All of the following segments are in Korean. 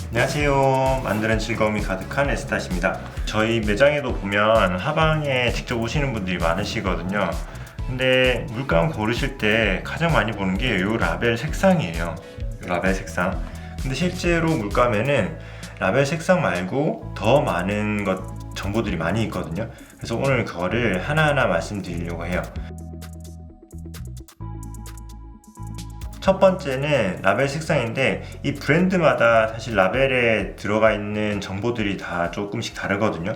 안녕하세요. 만드는 즐거움이 가득한 에스탓입니다. 저희 매장에도 보면 하방에 직접 오시는 분들이 많으시거든요. 근데 물감 고르실 때 가장 많이 보는 게 이 라벨 색상이에요. 이 라벨 색상. 근데 실제로 물감에는 라벨 색상 말고 더 많은 정보들이 많이 있거든요. 그래서 오늘 그거를 하나하나 말씀드리려고 해요. 첫 번째는 라벨 색상인데, 이 브랜드마다 사실 라벨에 들어가 있는 정보들이 다 조금씩 다르거든요.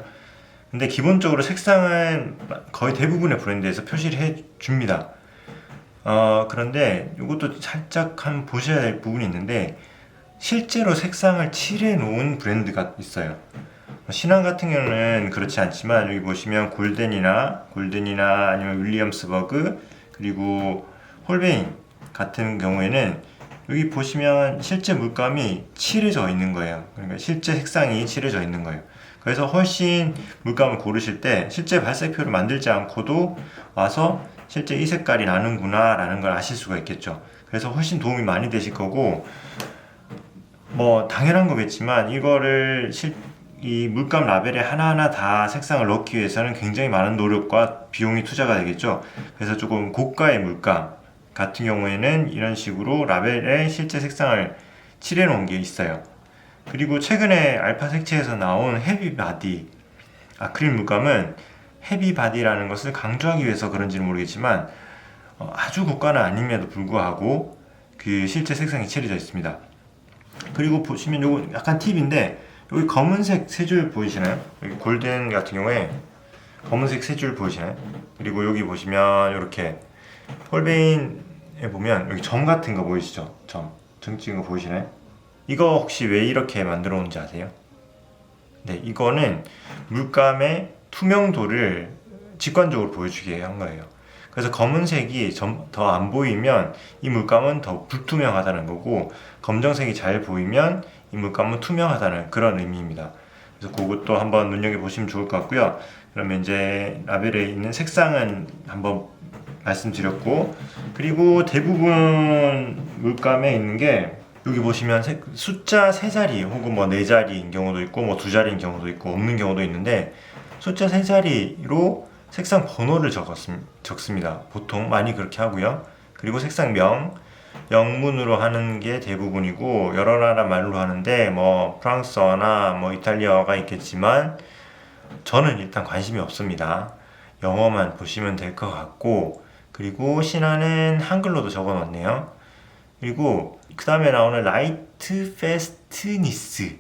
근데 기본적으로 색상은 거의 대부분의 브랜드에서 표시를 해 줍니다. 그런데 이것도 살짝 한번 보셔야 될 부분이 있는데, 실제로 색상을 칠해 놓은 브랜드가 있어요. 신한 같은 경우는 그렇지 않지만, 여기 보시면 골덴이나 아니면 윌리엄스버그, 그리고 홀베인 같은 경우에는 여기 보시면 실제 물감이 칠해져 있는 거예요. 그러니까 실제 색상이 칠해져 있는 거예요. 그래서 훨씬 물감을 고르실 때 실제 발색표를 만들지 않고도 와서 실제 이 색깔이 나는구나 라는 걸 아실 수가 있겠죠. 그래서 훨씬 도움이 많이 되실 거고, 뭐 당연한 거겠지만 이거를 이 물감 라벨에 하나하나 다 색상을 넣기 위해서는 굉장히 많은 노력과 비용이 투자가 되겠죠. 그래서 조금 고가의 물감 같은 경우에는 이런 식으로 라벨에 실제 색상을 칠해 놓은 게 있어요. 그리고 최근에 알파 색채에서 나온 헤비바디 아크릴 물감은 헤비바디라는 것을 강조하기 위해서 그런지는 모르겠지만 아주 고가는 아님에도 불구하고 그 실제 색상이 칠해져 있습니다. 그리고 보시면 요거 약간 팁인데, 여기 검은색 세 줄 보이시나요? 여기 골든 같은 경우에 검은색 세 줄 보이시나요? 그리고 여기 보시면 이렇게 홀베인에 보면 여기 점 같은 거 보이시죠? 점 찍은 거 보이시나요? 이거 혹시 왜 이렇게 만들어 놓은지 아세요? 네, 이거는 물감의 투명도를 직관적으로 보여주게 한 거예요. 그래서 검은색이 더 안 보이면 이 물감은 더 불투명하다는 거고, 검정색이 잘 보이면 이 물감은 투명하다는 그런 의미입니다. 그래서 그것도 한번 눈여겨보시면 좋을 것 같고요. 그러면 이제 라벨에 있는 색상은 한번 말씀드렸고, 그리고 대부분 물감에 있는 게 여기 보시면 숫자 3자리 혹은 뭐 4자리인 경우도 있고 뭐 2자리인 경우도 있고 없는 경우도 있는데, 숫자 3자리로 색상 번호를 적습니다. 보통 많이 그렇게 하고요. 그리고 색상명 영문으로 하는 게 대부분이고, 여러 나라 말로 하는데 뭐 프랑스어나 뭐 이탈리아어가 있겠지만 저는 일단 관심이 없습니다. 영어만 보시면 될 것 같고, 그리고 신화는 한글로도 적어 놨네요. 그리고 그 다음에 나오는 라이트 페스트니스,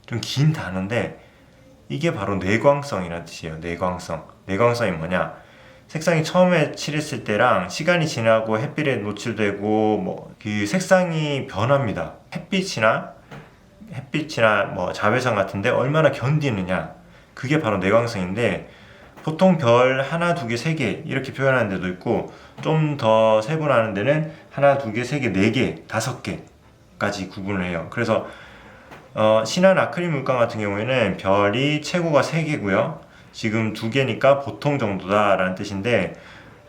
좀 긴 단어인데 이게 바로 내광성이라는 뜻이에요. 내광성이 뭐냐? 색상이 처음에 칠했을 때랑 시간이 지나고 햇빛에 노출되고 뭐 그 색상이 변합니다. 햇빛이나 뭐 자외선 같은데 얼마나 견디느냐, 그게 바로 내광성인데, 보통 별 하나, 두 개, 세 개 이렇게 표현하는 데도 있고, 좀 더 세분화하는 데는 하나, 두 개, 세 개, 네 개, 다섯 개까지 구분을 해요. 그래서 신한 아크릴 물감 같은 경우에는 별이 최고가 3개고요. 지금 2개니까 보통 정도다 라는 뜻인데,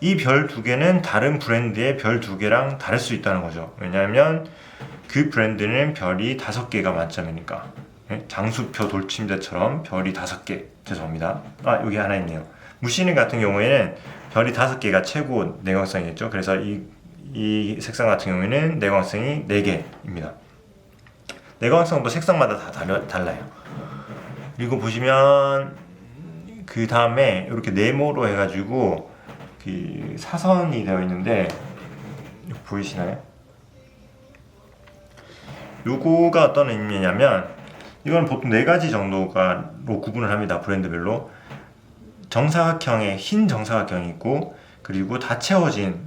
이 별 2개는 다른 브랜드의 별 2개랑 다를 수 있다는 거죠. 왜냐하면 그 브랜드는 별이 5개가 만점이니까. 장수표 돌침대처럼 별이 5개. 죄송합니다. 여기 하나 있네요. 무시는 같은 경우에는 별이 5개가 최고 내광성이겠죠. 그래서 이 색상 같은 경우에는 내광성이 4개입니다. 내광성도 색상마다 다 달라요. 그리고 보시면 그 다음에 이렇게 네모로 해가지고 그 사선이 되어 있는데, 보이시나요? 요거가 어떤 의미냐면, 이건 보통 4가지 정도로 구분을 합니다. 브랜드별로. 정사각형의 흰 정사각형이 있고, 그리고 다 채워진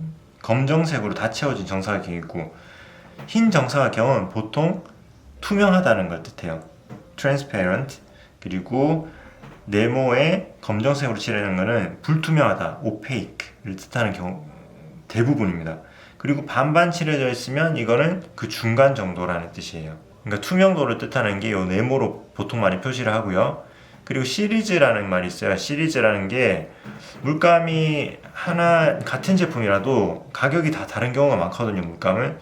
검정색으로 다 채워진 정사각형이 있고, 흰 정사각형은 보통 투명하다는 걸 뜻해요. transparent. 그리고 네모에 검정색으로 칠하는 것은 불투명하다, opaque를 뜻하는 경우 대부분입니다. 그리고 반반 칠해져 있으면 이거는 그 중간 정도라는 뜻이에요. 그러니까 투명도를 뜻하는 게 이 네모로 보통 많이 표시를 하고요. 그리고 시리즈라는 말이 있어요. 시리즈라는 게 물감이 같은 제품이라도 가격이 다 다른 경우가 많거든요. 물감은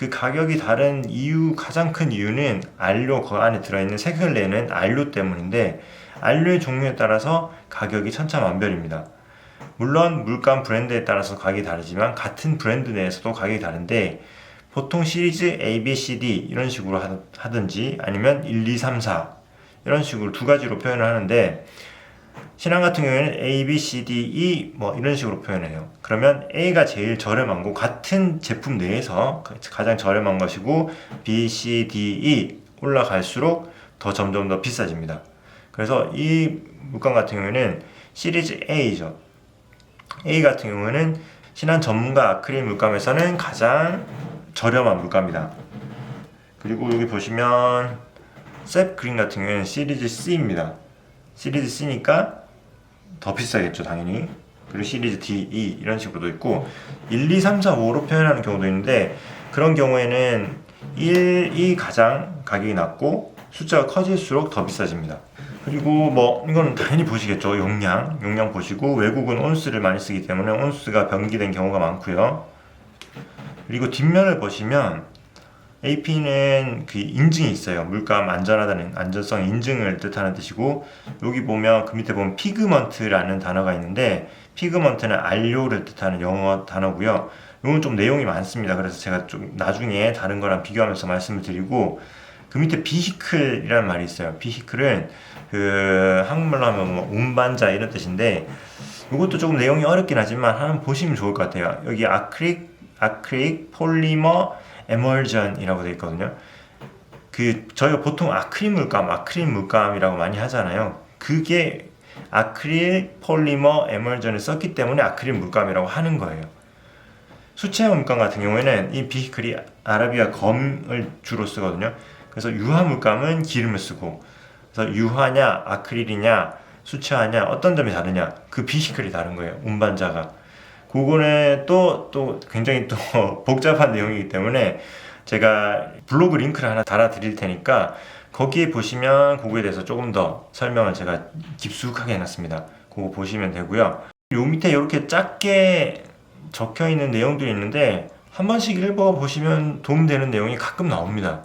그 가격이 다른 이유, 가장 큰 이유는 안료, 그 안에 들어있는 색을 내는 안료 때문인데, 안료의 종류에 따라서 가격이 천차만별입니다. 물론 물감 브랜드에 따라서 가격이 다르지만 같은 브랜드 내에서도 가격이 다른데, 보통 시리즈 A, B, C, D 이런 식으로 하든지 아니면 1, 2, 3, 4 이런 식으로 두 가지로 표현을 하는데, 신한 같은 경우에는 A, B, C, D, E 뭐 이런 식으로 표현해요. 그러면 A가 제일 저렴한 거, 같은 제품 내에서 가장 저렴한 것이고, B, C, D, E 올라갈수록 점점 더 비싸집니다. 그래서 이 물감 같은 경우에는 시리즈 A죠. A 같은 경우에는 신한 전문가 아크릴 물감에서는 가장 저렴한 물감이다. 그리고 여기 보시면 셉 그린 같은 경우에는 시리즈 C입니다. 시리즈 C니까 더 비싸겠죠, 당연히. 그리고 시리즈 D, E 이런 식으로도 있고, 1, 2, 3, 4, 5로 표현하는 경우도 있는데, 그런 경우에는 1이 가장 가격이 낮고 숫자가 커질수록 더 비싸집니다. 그리고 뭐 이건 당연히 보시겠죠. 용량 보시고, 외국은 온스를 많이 쓰기 때문에 온스가 변기된 경우가 많고요. 그리고 뒷면을 보시면 AP는 그 인증이 있어요. 물감 안전하다는 안전성 인증을 뜻하는 뜻이고, 여기 보면 그 밑에 보면 피그먼트라는 단어가 있는데, 피그먼트는 안료를 뜻하는 영어 단어고요. 이건 좀 내용이 많습니다. 그래서 제가 좀 나중에 다른 거랑 비교하면서 말씀을 드리고, 그 밑에 비히클이라는 말이 있어요. 비히클은 그 한국말로 하면 뭐 운반자 이런 뜻인데, 이것도 조금 내용이 어렵긴 하지만 한번 보시면 좋을 것 같아요. 여기 아크릴 폴리머 에멀전이라고 되어 있거든요. 저희가 보통 아크릴 물감이라고 많이 하잖아요. 그게 아크릴 폴리머 에멀전을 썼기 때문에 아크릴 물감이라고 하는 거예요. 수채화 물감 같은 경우에는 이 비히클이 아라비아 검을 주로 쓰거든요. 그래서 유화 물감은 기름을 쓰고, 그래서 유화냐 아크릴이냐 수채화냐 어떤 점이 다르냐, 그 비히클이 다른 거예요. 운반자가. 그거는 또 굉장히 또 복잡한 내용이기 때문에 제가 블로그 링크를 하나 달아 드릴 테니까, 거기에 보시면 그거에 대해서 조금 더 설명을 제가 깊숙하게 해놨습니다. 그거 보시면 되고요. 요 밑에 이렇게 작게 적혀 있는 내용들이 있는데, 한 번씩 읽어보시면 도움되는 내용이 가끔 나옵니다.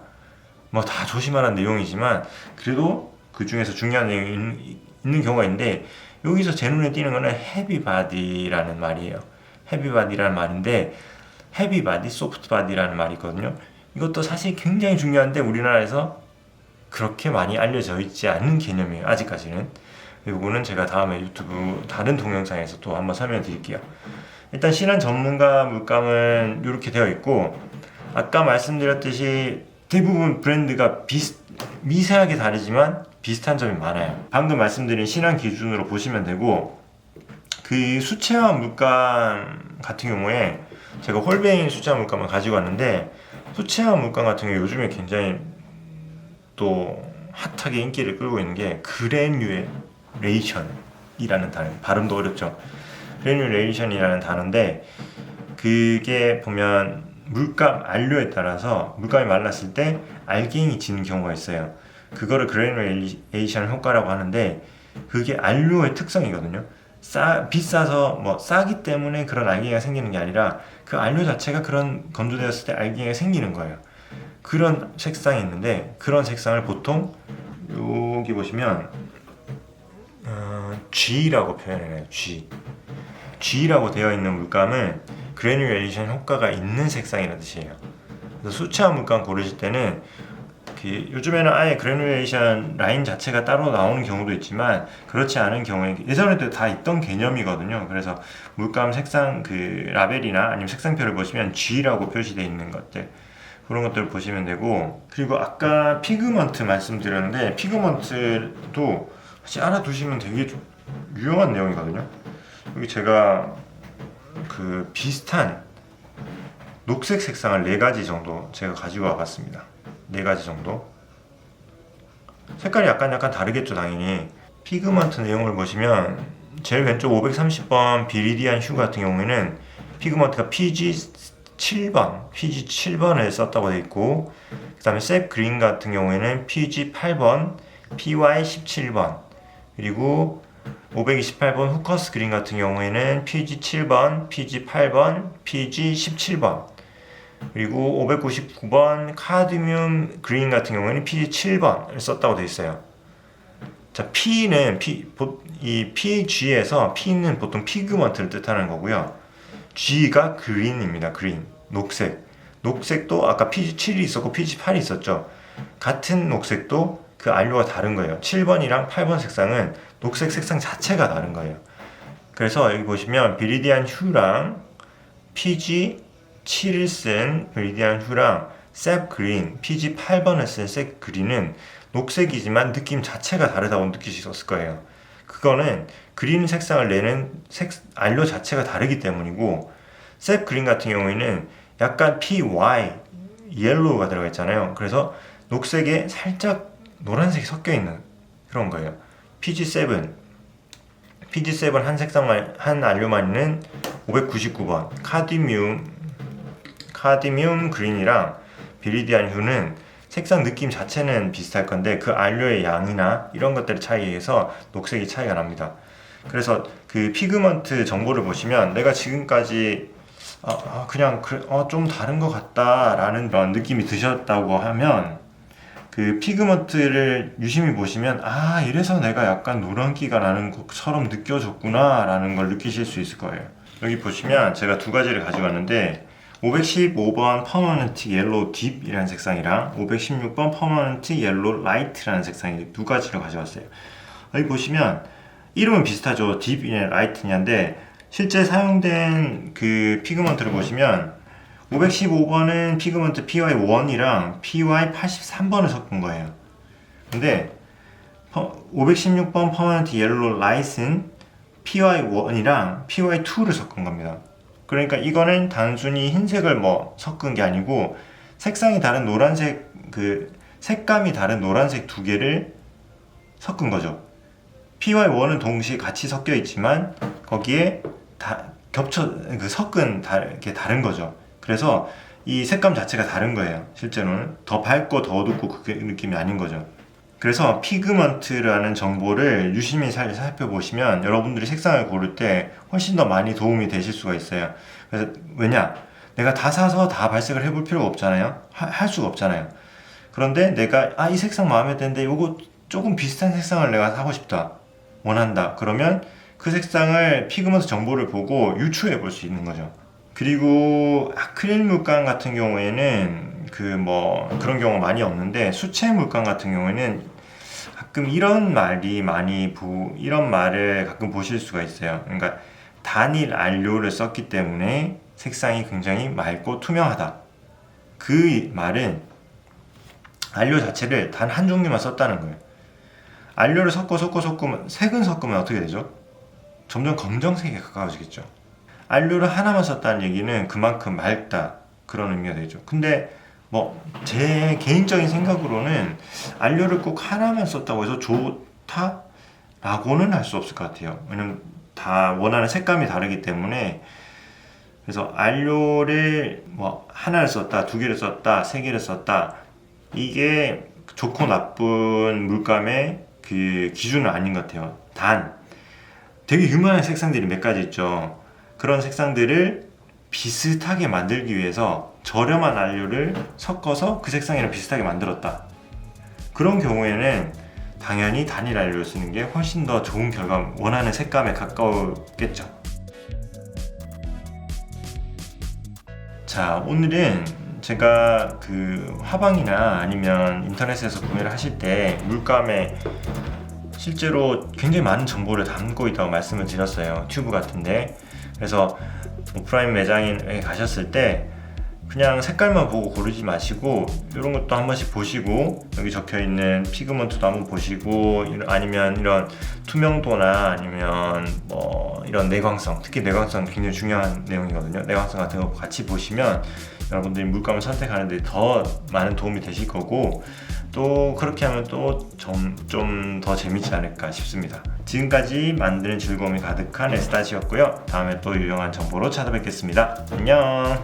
뭐 다 조심하라는 내용이지만 그래도 그 중에서 중요한 내용이 있는 경우가 있는데, 여기서 제 눈에 띄는 거는 헤비바디라는 말이에요. 헤비바디라는 말인데, 헤비바디, 소프트바디라는 말이 있거든요. 이것도 사실 굉장히 중요한데 우리나라에서 그렇게 많이 알려져 있지 않은 개념이에요, 아직까지는. 이거는 제가 다음에 유튜브 다른 동영상에서 또 한번 설명해 드릴게요. 일단 신한 전문가 물감은 이렇게 되어 있고, 아까 말씀드렸듯이 대부분 브랜드가 미세하게 다르지만 비슷한 점이 많아요. 방금 말씀드린 신한 기준으로 보시면 되고, 그 수채화 물감 같은 경우에 제가 홀베인 수채화 물감을 가지고 왔는데, 수채화 물감 같은 경우 요즘에 굉장히 또 핫하게 인기를 끌고 있는 게 그래뉴레이션이라는 단어, 발음도 어렵죠. 그래뉴레이션이라는 단어인데, 그게 보면 물감 안료에 따라서 물감이 말랐을 때 알갱이 지는 경우가 있어요. 그거를 그래뉴레이션 효과라고 하는데, 그게 안료의 특성이거든요. 비싸서 뭐 싸기 때문에 그런 알갱이가 생기는 게 아니라, 그 안료 자체가 그런 건조되었을 때 알갱이가 생기는 거예요. 그런 색상이 있는데, 그런 색상을 보통 여기 보시면 G라고 표현해요. G라고 되어 있는 물감은 그래뉴레이션 효과가 있는 색상이라는 뜻이에요. 그래서 수채화 물감 고르실 때는 요즘에는 아예 그래뉴레이션 라인 자체가 따로 나오는 경우도 있지만, 그렇지 않은 경우에 예전에도 다 있던 개념이거든요. 그래서 물감 색상 그 라벨이나 아니면 색상표를 보시면 G라고 표시되어 있는 것들, 그런 것들을 보시면 되고, 그리고 아까 피그먼트 말씀드렸는데, 피그먼트도 사실 알아두시면 되게 유용한 내용이거든요. 여기 제가 그 비슷한 녹색 색상을 4가지 정도 제가 가지고 와봤습니다. 4가지 정도. 색깔이 약간 다르겠죠, 당연히. 피그먼트 내용을 보시면 제일 왼쪽 530번 비리디안 휴 같은 경우에는 피그먼트가 PG7번을 썼다고 되어 있고, 그 다음에 셉 그린 같은 경우에는 PG8번, PY17번, 그리고 528번 후커스 그린 같은 경우에는 PG7번, PG8번, PG17번, 그리고 599번 카드뮴 그린 같은 경우에는 PG 7번을 썼다고 되어 있어요. 자, 이 PG에서 P는 보통 피그먼트를 뜻하는 거고요. G가 그린입니다. 그린, 녹색. 녹색도 아까 PG7이 있었고 PG8이 있었죠. 같은 녹색도 그 안료가 다른 거예요. 7번이랑 8번 색상은 녹색 색상 자체가 다른 거예요. 그래서 여기 보시면 비리디안 휴랑 PG7을 쓴 비리디안 휴랑 셉 그린, PG8번을 쓴 셉 그린은 녹색이지만 느낌 자체가 다르다고 느끼셨을 거예요. 그거는 그린 색상을 내는 안료 자체가 다르기 때문이고, 셉 그린 같은 경우에는 약간 PY 옐로우가 들어가 있잖아요. 그래서 녹색에 살짝 노란색이 섞여 있는 그런 거예요. PG7 한 색상만 한 안료만 있는 599번 카드뮴 그린이랑 비리디안 휴는 색상 느낌 자체는 비슷할 건데 그 안료의 양이나 이런 것들의 차이에서 녹색이 차이가 납니다. 그래서 그 피그먼트 정보를 보시면 내가 지금까지 그냥 좀 다른 것 같다라는 그런 느낌이 드셨다고 하면 그 피그먼트를 유심히 보시면 이래서 내가 약간 노란기가 나는 것처럼 느껴졌구나 라는 걸 느끼실 수 있을 거예요. 여기 보시면 제가 두 가지를 가져갔는데 515번 퍼머넌트 옐로우 딥이라는 색상이랑 516번 퍼머넌트 옐로우 라이트라는 색상이 두 가지를 가져왔어요. 여기 보시면 이름은 비슷하죠. 딥이냐 라이트냐인데 실제 사용된 그 피그먼트를 보시면 515번은 피그먼트 PY1이랑 PY83번을 섞은 거예요. 근데 516번 퍼머넌트 옐로우 라이트는 PY1이랑 PY2를 섞은 겁니다. 그러니까 이거는 단순히 흰색을 섞은 게 아니고 색상이 다른 노란색, 색감이 다른 노란색 두 개를 섞은 거죠. PY1은 동시에 같이 섞여 있지만 거기에 섞은 게 다른 거죠. 그래서 이 색감 자체가 다른 거예요. 실제로는 더 밝고 더 어둡고 그 느낌이 아닌 거죠. 그래서 피그먼트라는 정보를 유심히 살펴보시면 여러분들이 색상을 고를 때 훨씬 더 많이 도움이 되실 수가 있어요. 그래서 왜냐? 내가 다 사서 다 발색을 해볼 필요가 없잖아요. 할 수가 없잖아요. 그런데 내가 이 색상 마음에 드는데 이거 조금 비슷한 색상을 내가 사고 싶다, 원한다. 그러면 그 색상을 피그먼트 정보를 보고 유추해 볼 수 있는 거죠. 그리고 아크릴 물감 같은 경우에는 그런 경우가 많이 없는데 수채 물감 같은 경우에는 가끔 이런 말을 가끔 보실 수가 있어요. 그러니까 단일 안료를 썼기 때문에 색상이 굉장히 맑고 투명하다. 그 말은 안료 자체를 단 한 종류만 썼다는 거예요. 안료를 섞으면 색은 섞으면 어떻게 되죠? 점점 검정색에 가까워지겠죠. 안료를 하나만 썼다는 얘기는 그만큼 맑다, 그런 의미가 되죠. 근데 제 개인적인 생각으로는 안료를 꼭 하나만 썼다고 해서 좋다? 라고는 할 수 없을 것 같아요. 왜냐면 다 원하는 색감이 다르기 때문에. 그래서 안료를 하나를 썼다, 두 개를 썼다, 세 개를 썼다, 이게 좋고 나쁜 물감의 그 기준은 아닌 것 같아요. 단 되게 유명한 색상들이 몇 가지 있죠. 그런 색상들을 비슷하게 만들기 위해서 저렴한 안료를 섞어서 그 색상이랑 비슷하게 만들었다. 그런 경우에는 당연히 단일 안료를 쓰는 게 훨씬 더 좋은 결과, 원하는 색감에 가까웠겠죠. 자, 오늘은 제가 그 화방이나 아니면 인터넷에서 구매를 하실 때 물감에 실제로 굉장히 많은 정보를 담고 있다고 말씀을 드렸어요. 튜브 같은데. 그래서 오프라인 매장에 가셨을 때 그냥 색깔만 보고 고르지 마시고 이런 것도 한 번씩 보시고, 여기 적혀있는 피그먼트도 한번 보시고, 아니면 이런 투명도나 아니면 이런 내광성, 특히 내광성 굉장히 중요한 내용이거든요. 내광성 같은 거 같이 보시면 여러분들이 물감을 선택하는 데 더 많은 도움이 되실 거고, 또 그렇게 하면 또 좀 더 재밌지 않을까 싶습니다. 지금까지 만드는 즐거움이 가득한 에스타시였고요. 다음에 또 유용한 정보로 찾아뵙겠습니다. 안녕.